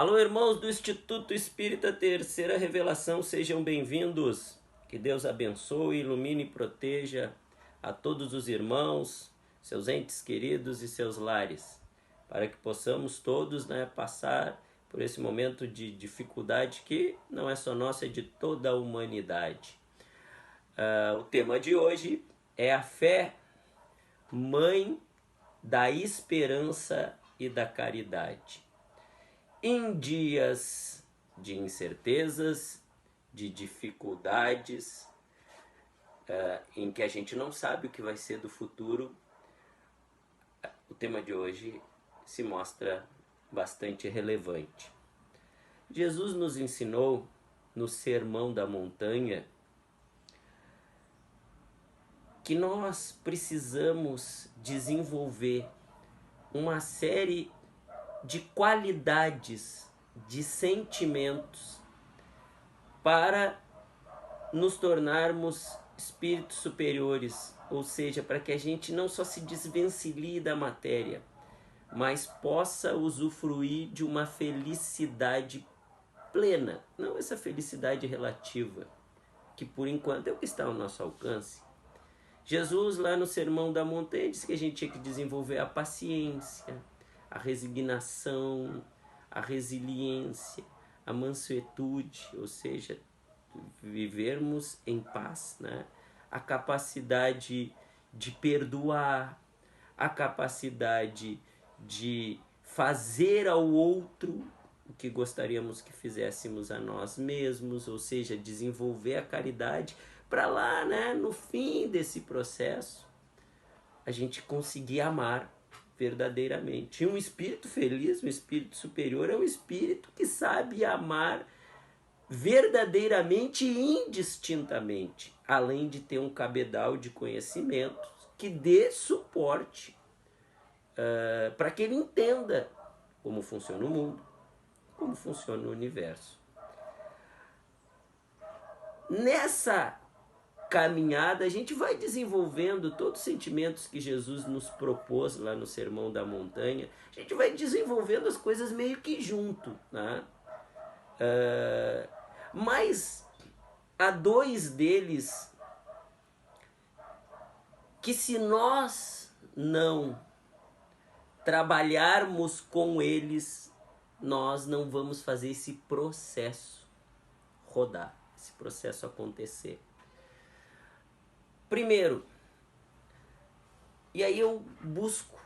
Alô, irmãos do Instituto Espírita Terceira Revelação, sejam bem-vindos. Que Deus abençoe, ilumine e proteja a todos os irmãos, seus entes queridos e seus lares, para que possamos todos passar por esse momento de dificuldade que não é só nossa, é de toda a humanidade. O tema de hoje é a fé, mãe da esperança e da caridade. Em dias de incertezas, de dificuldades, em que a gente não sabe o que vai ser do futuro, o tema de hoje se mostra bastante relevante. Jesus nos ensinou no Sermão da Montanha que nós precisamos desenvolver uma série de qualidades, de sentimentos, para nos tornarmos espíritos superiores, ou seja, para que a gente não só se desvencilhe da matéria, mas possa usufruir de uma felicidade plena, não essa felicidade relativa, que por enquanto é o que está ao nosso alcance. Jesus, lá no Sermão da Montanha, disse que a gente tinha que desenvolver a paciência, a resignação, a resiliência, a mansuetude, ou seja, vivermos em paz, A capacidade de perdoar, a capacidade de fazer ao outro o que gostaríamos que fizéssemos a nós mesmos, ou seja, desenvolver a caridade para lá, no fim desse processo, a gente conseguir amar verdadeiramente. E um espírito feliz, um espírito superior, é um espírito que sabe amar verdadeiramente e indistintamente, além de ter um cabedal de conhecimentos que dê suporte para que ele entenda como funciona o mundo, como funciona o universo. Nessa caminhada, a gente vai desenvolvendo todos os sentimentos que Jesus nos propôs lá no Sermão da Montanha. A gente vai desenvolvendo as coisas meio que junto, mas há dois deles que, se nós não trabalharmos com eles, nós não vamos fazer esse processo rodar, esse processo acontecer. Primeiro, e aí eu busco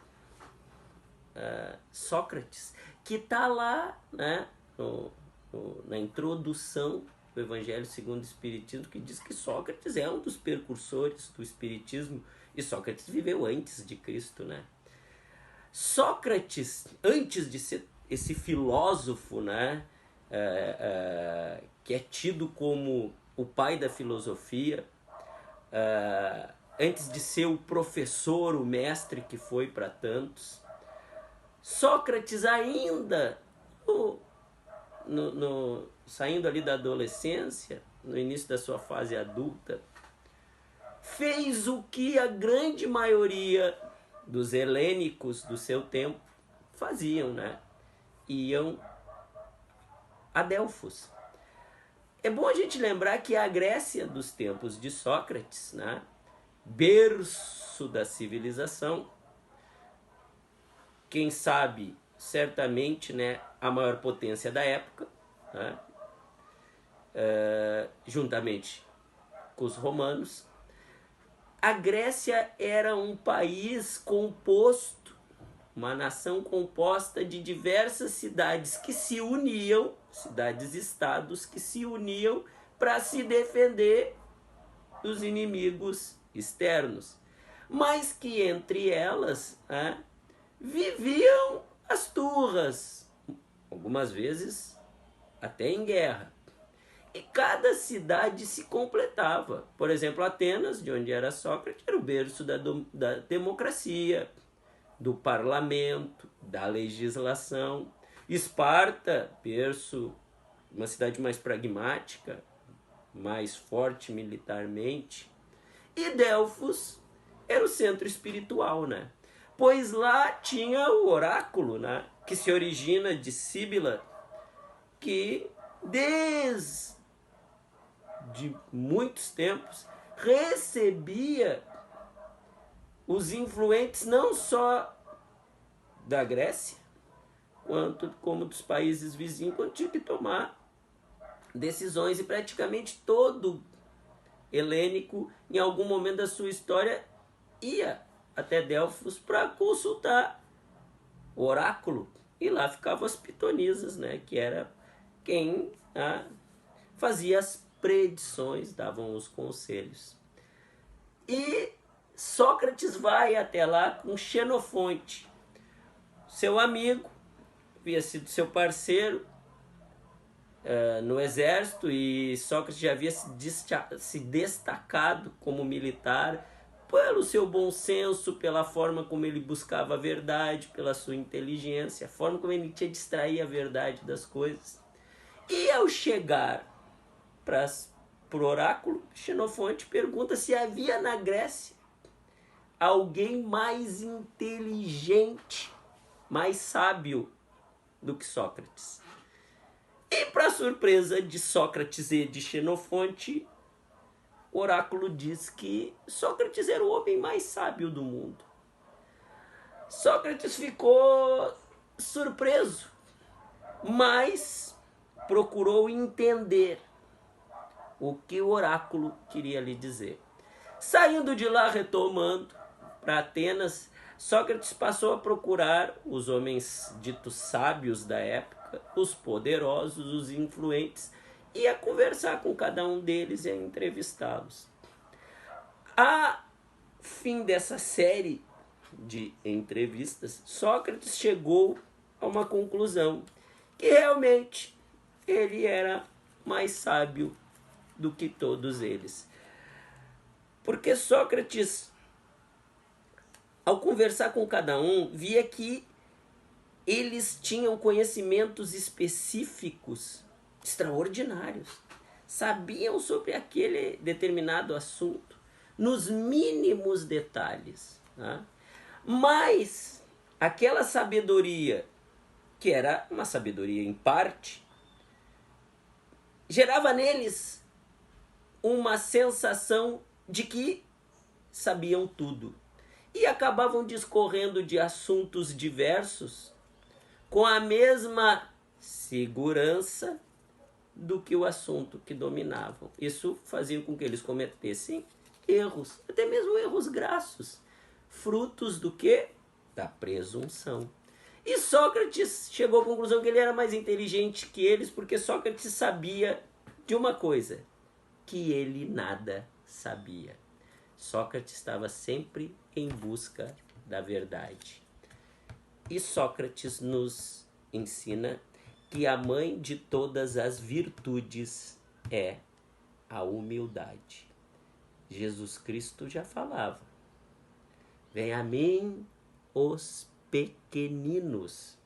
Sócrates, que está lá na introdução do Evangelho segundo o Espiritismo, que diz que Sócrates é um dos precursores do Espiritismo, e Sócrates viveu antes de Cristo, Sócrates, antes de ser esse filósofo, que é tido como o pai da filosofia, antes de ser o professor, o mestre que foi para tantos, Sócrates ainda, saindo ali da adolescência, no início da sua fase adulta, fez o que a grande maioria dos helênicos do seu tempo faziam, Iam a Delfos. É bom a gente lembrar que a Grécia dos tempos de Sócrates, berço da civilização, quem sabe, certamente, a maior potência da época, juntamente com os romanos, a Grécia era um país composto, uma nação composta de diversas cidades que se uniam, cidades-estados que se uniam para se defender dos inimigos externos, mas que entre elas viviam as turras, algumas vezes até em guerra. E cada cidade se completava. Por exemplo, Atenas, de onde era Sócrates, era o berço da democracia, do parlamento, da legislação. Esparta, berço, uma cidade mais pragmática, mais forte militarmente. E Delfos era o centro espiritual, Pois lá tinha o oráculo, que se origina de Síbila, que desde muitos tempos recebia os influentes não só da Grécia, quanto como dos países vizinhos, quando tinha que tomar decisões, e praticamente todo helênico, em algum momento da sua história, ia até Delfos para consultar o oráculo, e lá ficavam as pitonisas, né, que era quem fazia as predições, davam os conselhos. E Sócrates vai até lá com Xenofonte, seu amigo, havia sido seu parceiro no exército, e Sócrates já havia se destacado como militar pelo seu bom senso, pela forma como ele buscava a verdade, pela sua inteligência, a forma como ele tinha de extrair a verdade das coisas. E ao chegar para o oráculo, Xenofonte pergunta se havia na Grécia alguém mais inteligente, mais sábio do que Sócrates. E para surpresa de Sócrates e de Xenofonte, o oráculo diz que Sócrates era o homem mais sábio do mundo. Sócrates ficou surpreso, mas procurou entender o que o oráculo queria lhe dizer. Saindo de lá, retomando para Atenas, Sócrates passou a procurar os homens ditos sábios da época, os poderosos, os influentes, e a conversar com cada um deles e a entrevistá-los. A fim dessa série de entrevistas, Sócrates chegou a uma conclusão, que realmente ele era mais sábio do que todos eles. Porque Sócrates, ao conversar com cada um, via que eles tinham conhecimentos específicos extraordinários. Sabiam sobre aquele determinado assunto, nos mínimos detalhes. Né? Mas aquela sabedoria, que era uma sabedoria em parte, gerava neles uma sensação de que sabiam tudo. E acabavam discorrendo de assuntos diversos com a mesma segurança do que o assunto que dominavam. Isso fazia com que eles cometessem erros, até mesmo erros grassos, frutos do quê? Da presunção. E Sócrates chegou à conclusão que ele era mais inteligente que eles, porque Sócrates sabia de uma coisa, que ele nada sabia. Sócrates estava sempre em busca da verdade. E Sócrates nos ensina que a mãe de todas as virtudes é a humildade. Jesus Cristo já falava: vem a mim os pequeninos,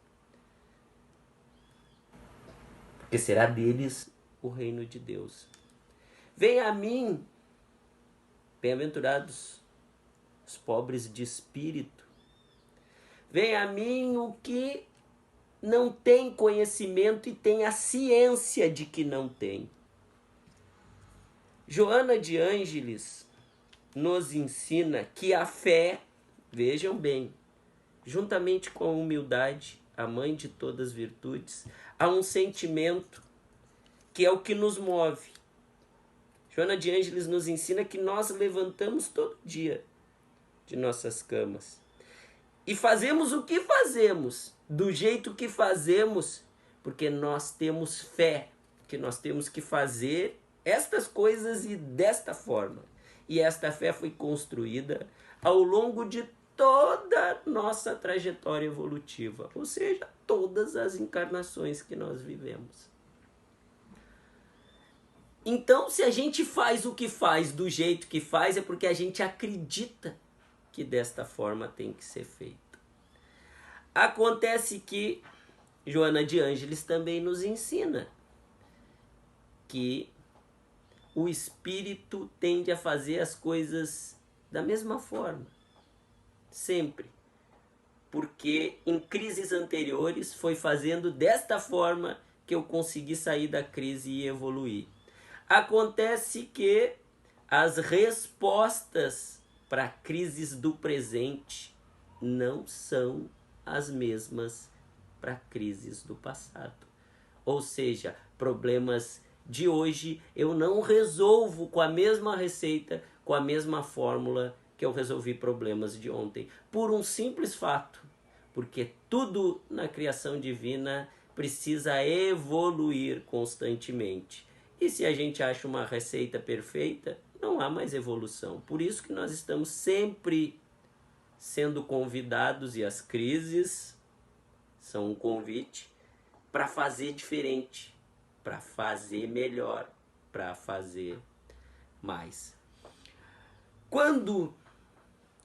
porque será deles o reino de Deus. Vem a mim, bem-aventurados os pobres de espírito. Vem a mim o que não tem conhecimento e tem a ciência de que não tem. Joana de Ângeles nos ensina que a fé, vejam bem, juntamente com a humildade, a mãe de todas as virtudes, há um sentimento que é o que nos move. Joana de Ângeles nos ensina que nós levantamos todo dia de nossas camas e fazemos o que fazemos, do jeito que fazemos, porque nós temos fé, que nós temos que fazer estas coisas e desta forma. E esta fé foi construída ao longo de toda a nossa trajetória evolutiva, ou seja, todas as encarnações que nós vivemos. Então, se a gente faz o que faz do jeito que faz, é porque a gente acredita que desta forma tem que ser feito. Acontece que Joana de Ângeles também nos ensina que o espírito tende a fazer as coisas da mesma forma, sempre. Porque em crises anteriores foi fazendo desta forma que eu consegui sair da crise e evoluir. Acontece que as respostas para crises do presente não são as mesmas para crises do passado. Ou seja, problemas de hoje eu não resolvo com a mesma receita, com a mesma fórmula que eu resolvi problemas de ontem. Por um simples fato, porque tudo na criação divina precisa evoluir constantemente. E se a gente acha uma receita perfeita, não há mais evolução. Por isso que nós estamos sempre sendo convidados, e as crises são um convite para fazer diferente, para fazer melhor, para fazer mais. Quando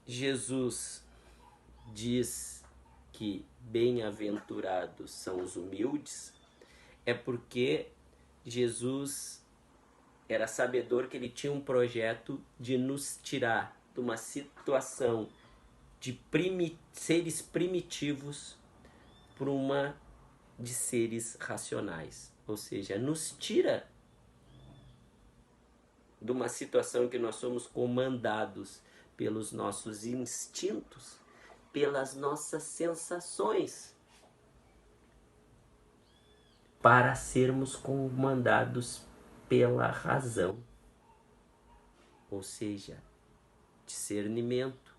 Jesus diz que bem-aventurados são os humildes, é porque Jesus era sabedor que ele tinha um projeto de nos tirar de uma situação de seres primitivos para uma de seres racionais. Ou seja, nos tira de uma situação em que nós somos comandados pelos nossos instintos, pelas nossas sensações, para sermos comandados pela razão. Ou seja, discernimento,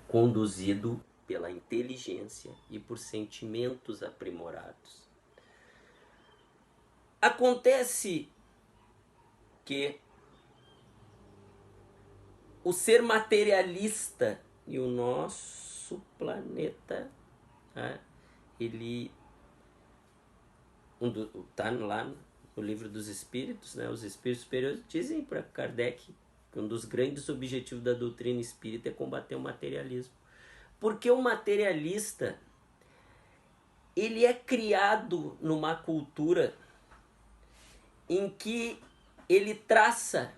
conduzido pela inteligência e por sentimentos aprimorados. Acontece que o ser materialista e o nosso planeta, ele está lá no Livro dos Espíritos, os Espíritos Superiores dizem para Kardec que um dos grandes objetivos da doutrina espírita é combater o materialismo. Porque o materialista, ele é criado numa cultura em que ele traça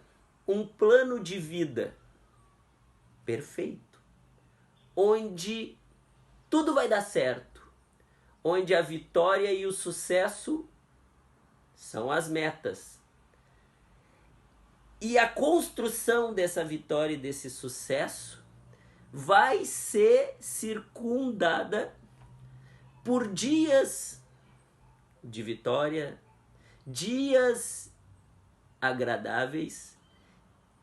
um plano de vida perfeito, onde tudo vai dar certo, onde a vitória e o sucesso são as metas. E a construção dessa vitória e desse sucesso vai ser circundada por dias de vitória, dias agradáveis,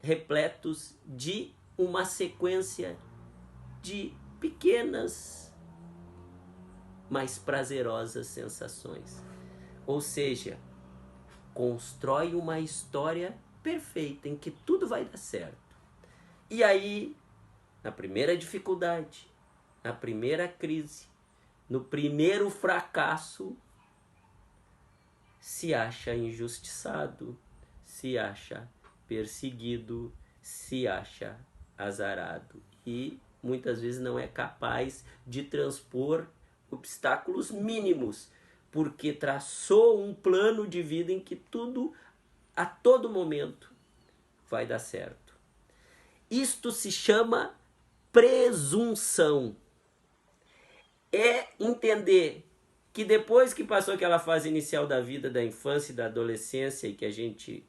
repletos de uma sequência de pequenas, mas prazerosas sensações. Ou seja, constrói uma história perfeita em que tudo vai dar certo. E aí, na primeira dificuldade, na primeira crise, no primeiro fracasso, se acha injustiçado, se acha perseguido, se acha azarado e muitas vezes não é capaz de transpor obstáculos mínimos, porque traçou um plano de vida em que tudo, a todo momento, vai dar certo. Isto se chama presunção. É entender que depois que passou aquela fase inicial da vida, da infância e da adolescência, e que a gente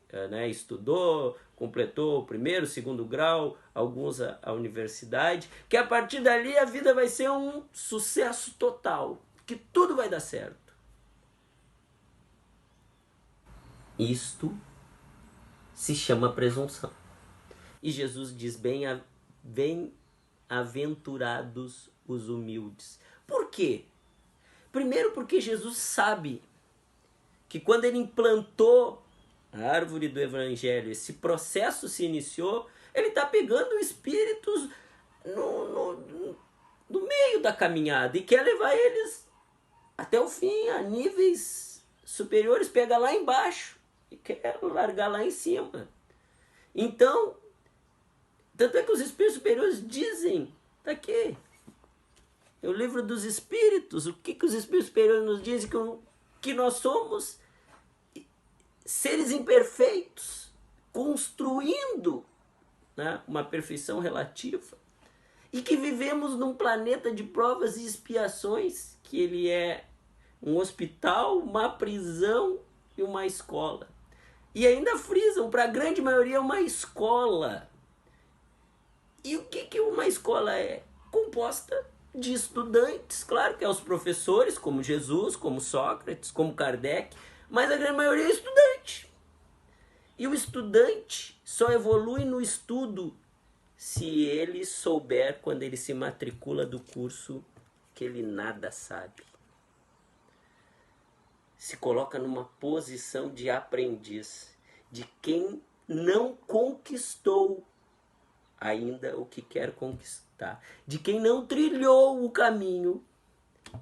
estudou, completou o primeiro, segundo grau, alguns a universidade, que a partir dali a vida vai ser um sucesso total, que tudo vai dar certo. Isto se chama presunção. E Jesus diz, bem-aventurados os humildes. Por quê? Primeiro porque Jesus sabe que quando ele implantou a árvore do evangelho, esse processo se iniciou, ele está pegando espíritos no meio da caminhada e quer levar eles até o fim, a níveis superiores, pega lá embaixo e quer largar lá em cima. Então, tanto é que os espíritos superiores dizem, tá aqui, o Livro dos Espíritos, o que os Espíritos Superiores nos dizem? Que nós somos seres imperfeitos, construindo uma perfeição relativa, e que vivemos num planeta de provas e expiações, que ele é um hospital, uma prisão e uma escola. E ainda frisam, para a grande maioria, uma escola. E o que uma escola é? Composta de estudantes, claro que é os professores, como Jesus, como Sócrates, como Kardec, mas a grande maioria é estudante. E o estudante só evolui no estudo se ele souber, quando ele se matricula do curso, que ele nada sabe. Se coloca numa posição de aprendiz, de quem não conquistou ainda o que quer conquistar, de quem não trilhou o caminho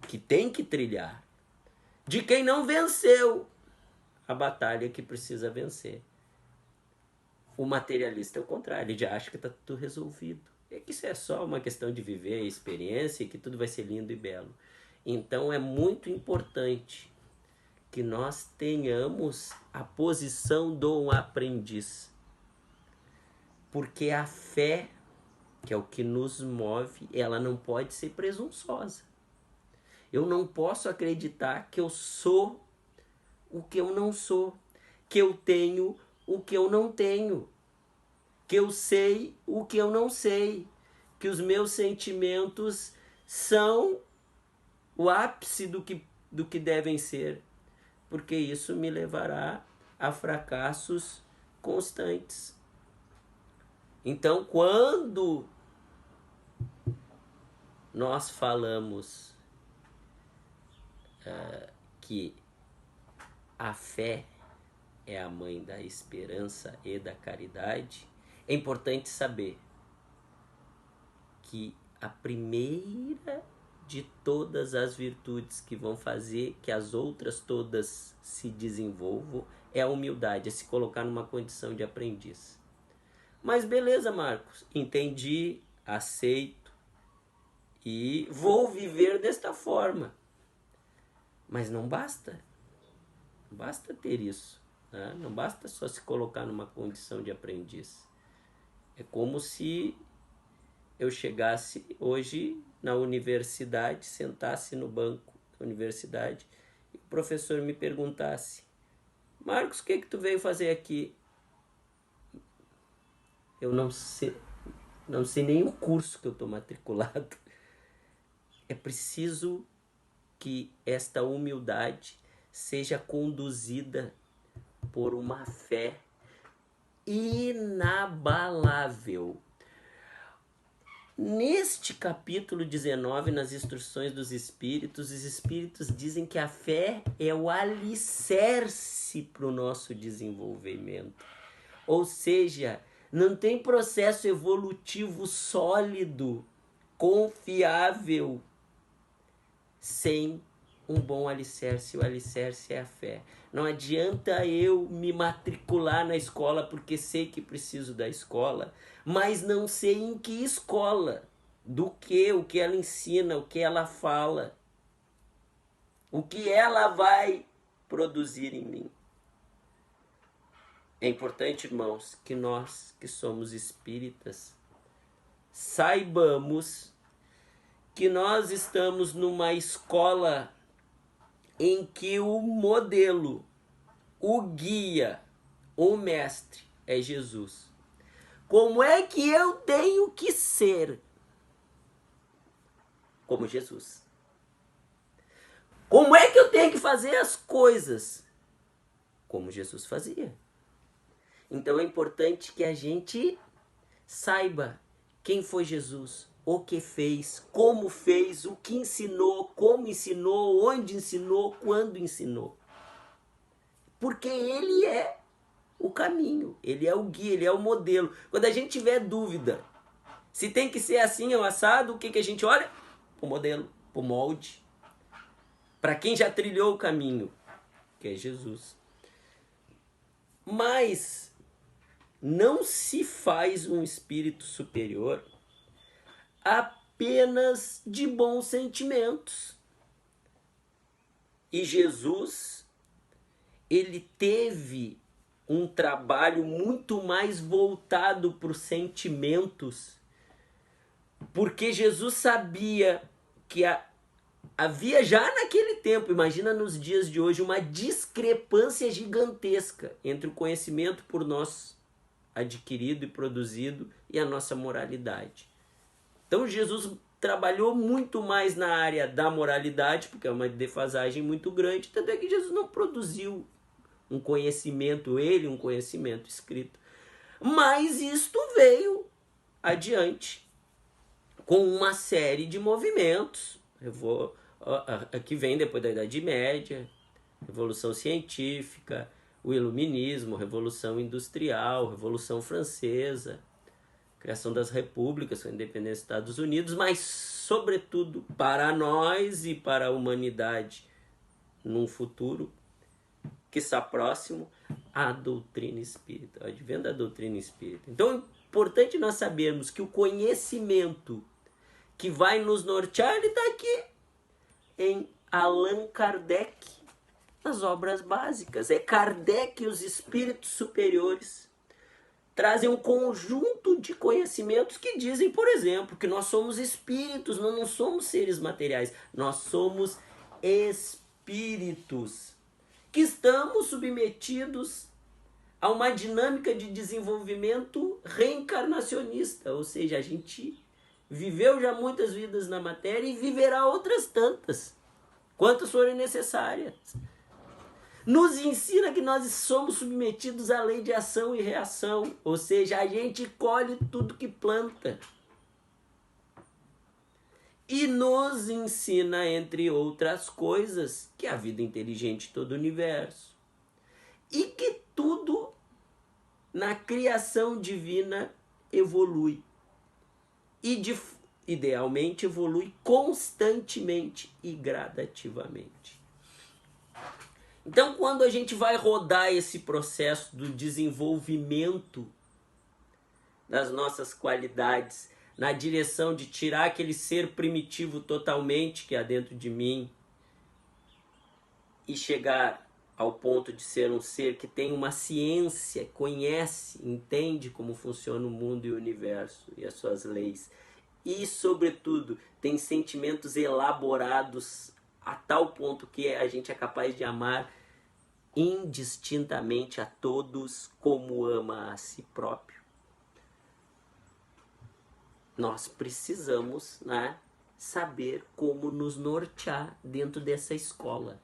que tem que trilhar, de quem não venceu a batalha que precisa vencer. O materialista é o contrário, ele já acha que está tudo resolvido. É que isso é só uma questão de viver a experiência e que tudo vai ser lindo e belo. Então é muito importante que nós tenhamos a posição do aprendiz. Porque a fé, que é o que nos move, ela não pode ser presunçosa. Eu não posso acreditar que eu sou o que eu não sou, que eu tenho o que eu não tenho, que eu sei o que eu não sei, que os meus sentimentos são o ápice do que devem ser, porque isso me levará a fracassos constantes. Então, quando nós falamos que a fé é a mãe da esperança e da caridade, é importante saber que a primeira de todas as virtudes que vão fazer que as outras todas se desenvolvam é a humildade, é se colocar numa condição de aprendiz. Mas beleza, Marcos, entendi, aceito e vou viver desta forma. Mas não basta. Não basta ter isso. Né? Não basta só se colocar numa condição de aprendiz. É como se eu chegasse hoje na universidade, sentasse no banco da universidade e o professor me perguntasse: Marcos, o que tu veio fazer aqui? Eu não sei nem o curso que eu estou matriculado. É preciso que esta humildade seja conduzida por uma fé inabalável. Neste capítulo 19, nas instruções dos Espíritos, os Espíritos dizem que a fé é o alicerce para o nosso desenvolvimento. Ou seja, não tem processo evolutivo sólido, confiável, sem um bom alicerce. O alicerce é a fé. Não adianta eu me matricular na escola porque sei que preciso da escola, mas não sei em que escola, o que ela ensina, o que ela fala, o que ela vai produzir em mim. É importante, irmãos, que nós que somos espíritas saibamos que nós estamos numa escola em que o modelo, o guia, o mestre é Jesus. Como é que eu tenho que ser como Jesus? Como é que eu tenho que fazer as coisas como Jesus fazia? Então é importante que a gente saiba quem foi Jesus, o que fez, o que ensinou, como ensinou, onde ensinou, quando ensinou. Porque ele é o caminho, ele é o guia, ele é o modelo. Quando a gente tiver dúvida se tem que ser assim ou assado, o que a gente olha? O modelo, o molde. Para quem já trilhou o caminho, que é Jesus. Mas não se faz um espírito superior apenas de bons sentimentos. E Jesus, ele teve um trabalho muito mais voltado para os sentimentos, porque Jesus sabia que havia já naquele tempo, imagina nos dias de hoje, uma discrepância gigantesca entre o conhecimento por nós adquirido e produzido e a nossa moralidade. Então Jesus trabalhou muito mais na área da moralidade, porque é uma defasagem muito grande, tanto é que Jesus não produziu um conhecimento escrito. Mas isto veio adiante com uma série de movimentos. Aqui vem depois da Idade Média, Revolução Científica, o Iluminismo, Revolução Industrial, Revolução Francesa, criação das repúblicas, a independência dos Estados Unidos, mas, sobretudo, para nós e para a humanidade, num futuro que está próximo, a doutrina espírita, o advento da doutrina espírita. Então, é importante nós sabermos que o conhecimento que vai nos nortear, ele está aqui, em Allan Kardec, nas obras básicas. É Kardec e os espíritos superiores trazem um conjunto de conhecimentos que dizem, por exemplo, que nós somos espíritos, nós não somos seres materiais, nós somos espíritos que estamos submetidos a uma dinâmica de desenvolvimento reencarnacionista, ou seja, a gente viveu já muitas vidas na matéria e viverá outras tantas, quantas forem necessárias. Nos ensina que nós somos submetidos à lei de ação e reação, ou seja, a gente colhe tudo que planta. E nos ensina, entre outras coisas, que a vida inteligente de todo o universo. E que tudo na criação divina evolui. E idealmente evolui constantemente e gradativamente. Então, quando a gente vai rodar esse processo do desenvolvimento das nossas qualidades na direção de tirar aquele ser primitivo totalmente que há dentro de mim e chegar ao ponto de ser um ser que tem uma ciência, conhece, entende como funciona o mundo e o universo e as suas leis e, sobretudo, tem sentimentos elaborados a tal ponto que a gente é capaz de amar indistintamente a todos como ama a si próprio. Nós precisamos, né, saber como nos nortear dentro dessa escola,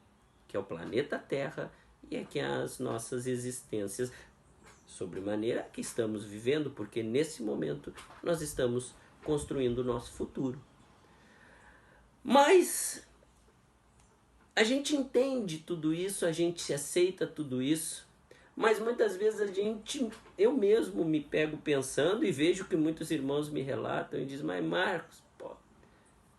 que é o planeta Terra e é que as nossas existências, sobremaneira que estamos vivendo, porque nesse momento nós estamos construindo o nosso futuro. Mas a gente entende tudo isso, a gente aceita tudo isso, mas muitas vezes eu mesmo me pego pensando e vejo que muitos irmãos me relatam e dizem, mas Marcos, pô,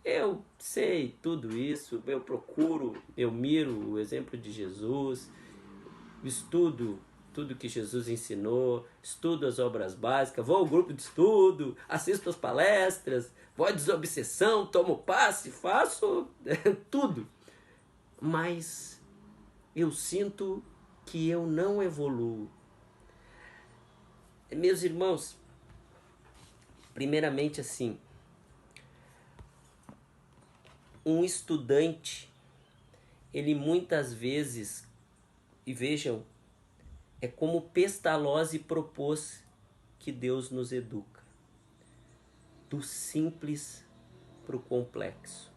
eu sei tudo isso, eu procuro, eu miro o exemplo de Jesus, estudo tudo que Jesus ensinou, estudo as obras básicas, vou ao grupo de estudo, assisto as palestras, vou à desobsessão, tomo passe, faço tudo. Mas eu sinto que eu não evoluo. Meus irmãos, primeiramente assim, um estudante, ele muitas vezes, e vejam, é como Pestalozzi propôs que Deus nos educa, do simples para o complexo,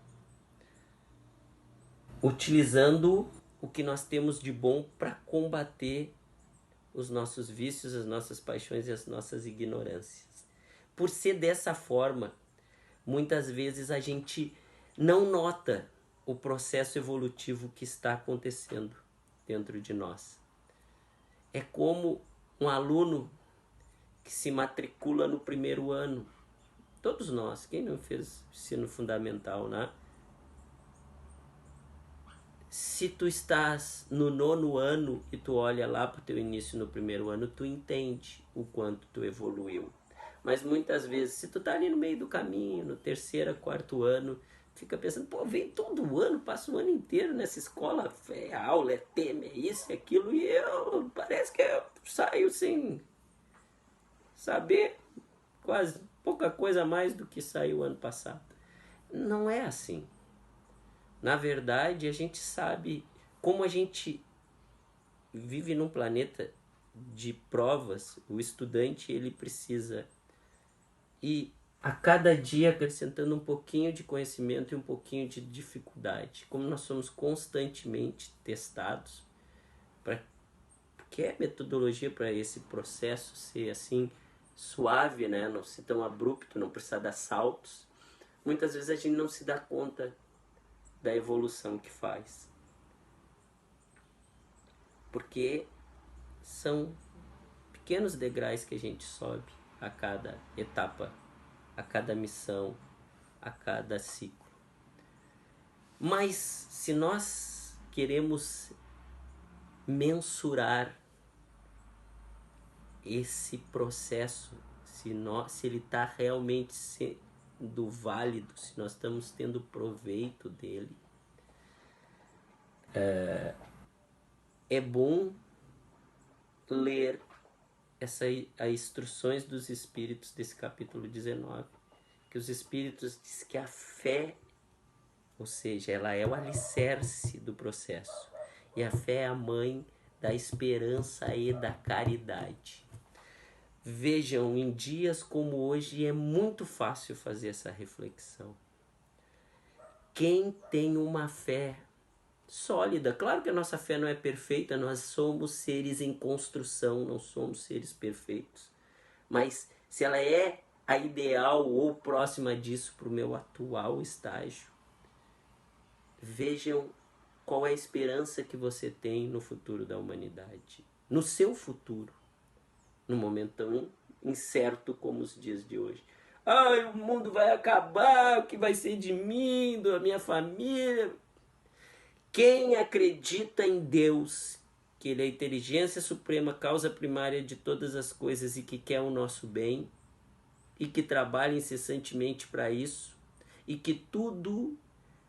utilizando o que nós temos de bom para combater os nossos vícios, as nossas paixões e as nossas ignorâncias. Por ser dessa forma, muitas vezes a gente não nota o processo evolutivo que está acontecendo dentro de nós. É como um aluno que se matricula no primeiro ano. Todos nós, quem não fez ensino fundamental, né? Se tu estás no 9º ano e tu olha lá para o teu início no primeiro ano, tu entende o quanto tu evoluiu. Mas muitas vezes, se tu tá ali no meio do caminho, no 3º, 4º ano, fica pensando, pô, vem todo ano, passa o ano inteiro nessa escola, é aula, é tema, é isso, é aquilo, e eu, parece que eu saio sem saber quase pouca coisa mais do que saiu ano passado. Não é assim. Na verdade, a gente sabe como a gente vive num planeta de provas, o estudante ele precisa ir a cada dia acrescentando um pouquinho de conhecimento e um pouquinho de dificuldade. Como nós somos constantemente testados, que é metodologia para esse processo ser assim suave, né? Não ser tão abrupto, não precisar dar saltos. Muitas vezes a gente não se dá conta da evolução que faz. Porque são pequenos degraus que a gente sobe a cada etapa, a cada missão, a cada ciclo. Mas se nós queremos mensurar esse processo, se ele está realmente sendo válido, se nós estamos tendo proveito dele, é bom ler as instruções dos Espíritos desse capítulo 19, que os Espíritos dizem que a fé, ou seja, ela é o alicerce do processo, e a fé é a mãe da esperança e da caridade. Vejam, em dias como hoje é muito fácil fazer essa reflexão. Quem tem uma fé sólida, claro que a nossa fé não é perfeita, nós somos seres em construção, não somos seres perfeitos, mas se ela é a ideal ou próxima disso para o meu atual estágio, vejam qual é a esperança que você tem no futuro da humanidade, no seu futuro, num momento tão incerto como os dias de hoje. Ai, o mundo vai acabar, o que vai ser de mim, da minha família? Quem acredita em Deus, que Ele é a inteligência suprema, causa primária de todas as coisas e que quer o nosso bem, e que trabalha incessantemente para isso, e que tudo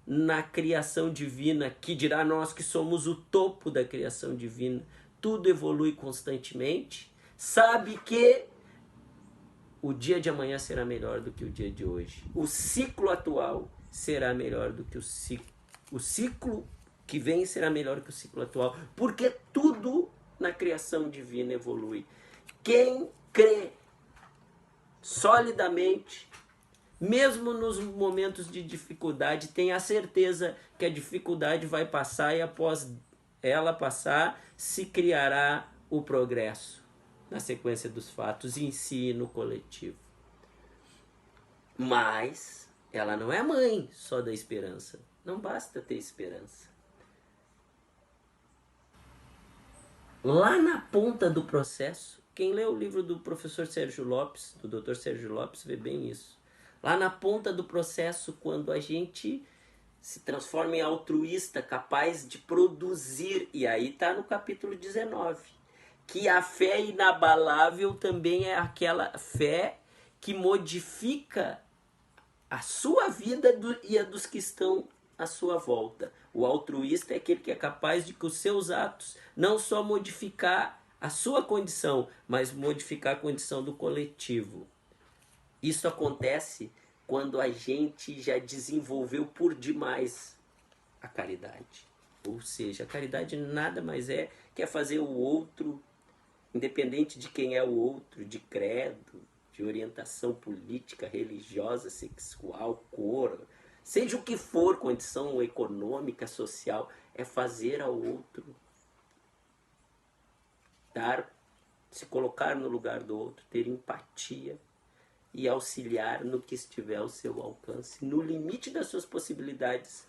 na criação divina, que dirá nós que somos o topo da criação divina, tudo evolui constantemente, sabe que o dia de amanhã será melhor do que o dia de hoje. O ciclo atual será melhor do que o ciclo que vem será melhor que o ciclo atual, porque tudo na criação divina evolui. Quem crê solidamente, mesmo nos momentos de dificuldade, tem a certeza que a dificuldade vai passar e após ela passar, se criará o progresso na sequência dos fatos em si e no coletivo. Mas ela não é mãe só da esperança. Não basta ter esperança. Lá na ponta do processo, quem lê o livro do professor Sérgio Lopes, do Dr. Sérgio Lopes, vê bem isso. Lá na ponta do processo, quando a gente se transforma em altruísta, capaz de produzir, e aí está no capítulo 19, que a fé inabalável também é aquela fé que modifica a sua vida e a dos que estão à sua volta. O altruísta é aquele que é capaz de que os seus atos não só modificar a sua condição, mas modificar a condição do coletivo. Isso acontece quando a gente já desenvolveu por demais a caridade. Ou seja, a caridade nada mais é que fazer o outro, independente de quem é o outro, de credo, de orientação política, religiosa, sexual, cor, seja o que for, condição econômica, social, é fazer ao outro se colocar no lugar do outro, ter empatia e auxiliar no que estiver ao seu alcance, no limite das suas possibilidades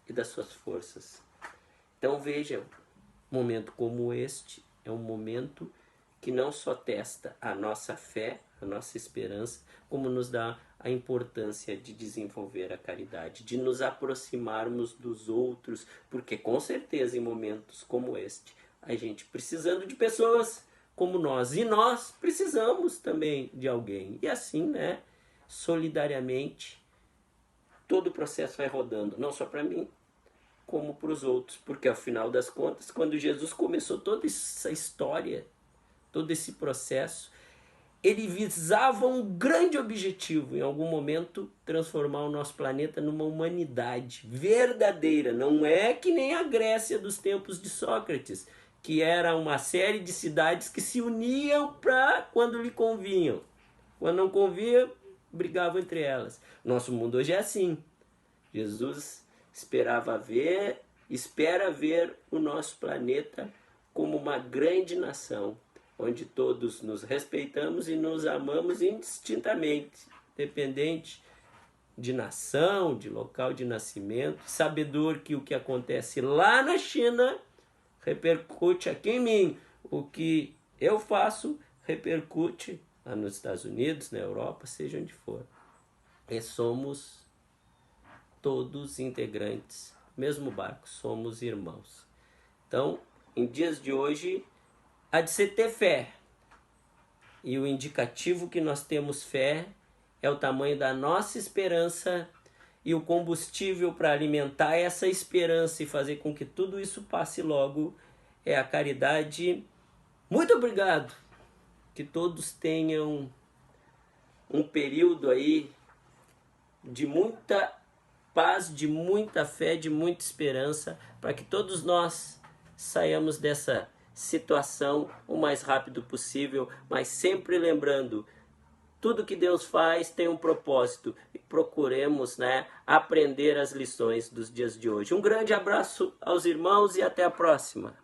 e das suas forças. Então vejam, um momento como este é um momento que não só testa a nossa fé, a nossa esperança, como nos dá a importância de desenvolver a caridade, de nos aproximarmos dos outros, porque com certeza em momentos como este, a gente precisando de pessoas como nós, e nós precisamos também de alguém. E assim, né, solidariamente, todo o processo vai rodando, não só para mim, como para os outros, porque ao final das contas, quando Jesus começou toda essa história, todo esse processo, ele visava um grande objetivo, em algum momento transformar o nosso planeta numa humanidade verdadeira. Não é que nem a Grécia dos tempos de Sócrates, que era uma série de cidades que se uniam para quando lhe convinham. Quando não convia, brigavam entre elas. Nosso mundo hoje é assim. Jesus espera ver o nosso planeta como uma grande nação, onde todos nos respeitamos e nos amamos indistintamente, independente de nação, de local de nascimento, sabedor que o que acontece lá na China repercute aqui em mim. O que eu faço repercute lá nos Estados Unidos, na Europa, seja onde for. E somos todos integrantes do mesmo barco, somos irmãos. Então, em dias de hoje, há de se ter fé. E o indicativo que nós temos fé é o tamanho da nossa esperança, e o combustível para alimentar essa esperança e fazer com que tudo isso passe logo é a caridade. Muito obrigado. Que todos tenham um período aí de muita paz, de muita fé, de muita esperança, para que todos nós saiamos dessa situação o mais rápido possível, mas sempre lembrando, tudo que Deus faz tem um propósito, e procuremos, aprender as lições dos dias de hoje. Um grande abraço aos irmãos e até a próxima.